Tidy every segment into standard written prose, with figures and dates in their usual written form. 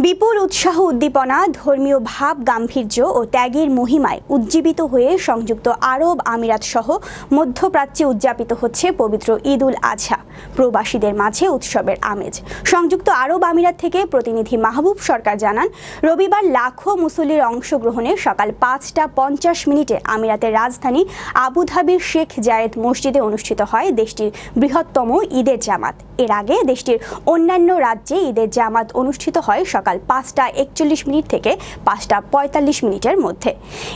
বিপুল উৎসাহ উদ্দীপনা, ধর্মীয় ভাব গাম্ভীর্য ও ত্যাগের মহিমায় উজ্জীবিত হয়ে সংযুক্ত আরব আমিরাত সহ মধ্যপ্রাচ্যে উদযাপিত হচ্ছে পবিত্র ঈদ উল আজহা। প্রবাসীদের মাঝে উৎসবের আমেজ। সংযুক্ত আরব আমিরাত থেকে প্রতিনিধি মাহবুব সরকার জানান, রবিবার লাখো মুসল্লির অংশগ্রহণে সকাল ৫টা ৫০ মিনিটে আমিরাতের রাজধানী আবুধাবির শেখ জায়েদ মসজিদে অনুষ্ঠিত হয় দেশটির বৃহত্তম ঈদের জামাত। এর আগে দেশটির অন্যান্য রাজ্যে ঈদের জামাত অনুষ্ঠিত হয় সকাল ৫টা ৪১ মিনিট থেকে ৫টা ৪৫ মিনিটের মধ্যে।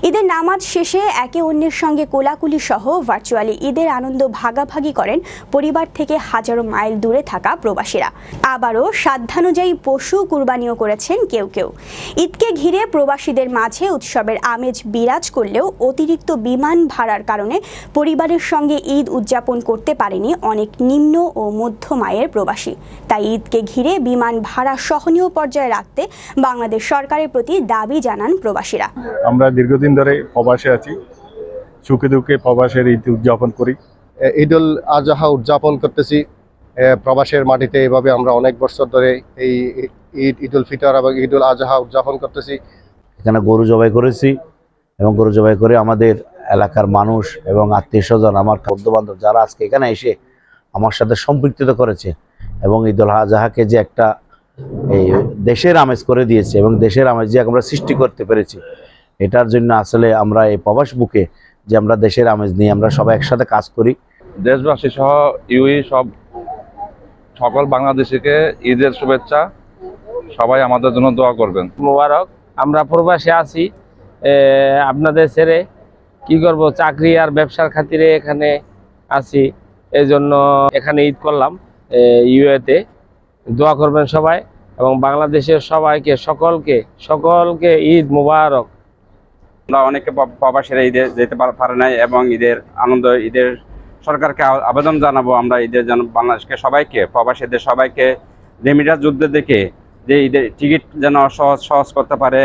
ঈদের নামাজ শেষে একে অন্যের সঙ্গে কোলাকুলি সহ ভার্চুয়ালি ঈদের আনন্দ ভাগাভাগি করেন পরিবার থেকে হাজারো মাইল দূরে থাকা প্রবাসীরা। আবারও সাধ্যানুযায়ী পশু কুরবানিও করেছেন কেউ কেউ। ঈদকে ঘিরে প্রবাসীদের মাঝে উৎসবের আমেজ বিরাজ করলেও অতিরিক্ত বিমান ভাড়ার কারণে পরিবারের সঙ্গে ঈদ উদযাপন করতে পারেনি অনেক নিম্ন ও মধ্যম আয়ের প্রবাসী। তাই ঈদকে ঘিরে বিমান ভাড়া সহনীয় পর্যায়ে রাখতে বাংলাদেশ সরকারের প্রতি দাবি জানান প্রবাসীরা। আমরা দীর্ঘদিন ধরে প্রবাসে আছি, সুখে দুঃখে প্রবাসের ঈদ উদযাপন করি। ঈদ উল আজহা উদযাপন করতেছি প্রবাসের মাটিতে। এভাবে আমরা অনেক বছর ধরে এই ঈদ উল ফিতর এবং ঈদ উল আজহা উদযাপন করতেছি। এখানে গরু জবাই করেছি এবং গরু জবাই করে আমাদের এলাকার মানুষ এবং আত্মীয় স্বজন, আমার বন্ধু বান্ধব যারা আজকে এখানে এসে আমার সাথে সম্পৃক্ত করেছে এবং ঈদ উল আজহাকে যে একটা এই দেশের আমেজ করে দিয়েছে এবং দেশের আমেজ যে আমরা সৃষ্টি করতে পেরেছি, এটার জন্য আসলে আমরা এই প্রবাস বুকে যে আমরা দেশের আমেজ নিয়ে আমরা সবাই একসাথে কাজ করি। দেশবাসী সহ সকল বাংলাদেশিকে ঈদের শুভেচ্ছা। সবাই আমাদের জন্য দোয়া করবেন। মোবারক। আমরা প্রবাসে আছি, আপনাদের ছেড়ে কি করব, চাকরি আর ব্যবসার খাতিরে এখানে আছি, এই জন্য এখানে ঈদ করলাম ইউএতে। দোয়া করবেন সবাই এবং বাংলাদেশের সবাইকে সকলকে ঈদ মোবারক। আমরা অনেকে প্রবাসীরা ঈদে যেতে পারে নাই এবং ঈদের সরকারকে আবেদন জানাবো আমরা ঈদের যেন বাংলাদেশকে সবাইকে, প্রবাসীদের সবাইকে রেমিটেন্স যুদ্ধ দেখে যে ঈদের টিকিট যেন সহজ করতে পারে।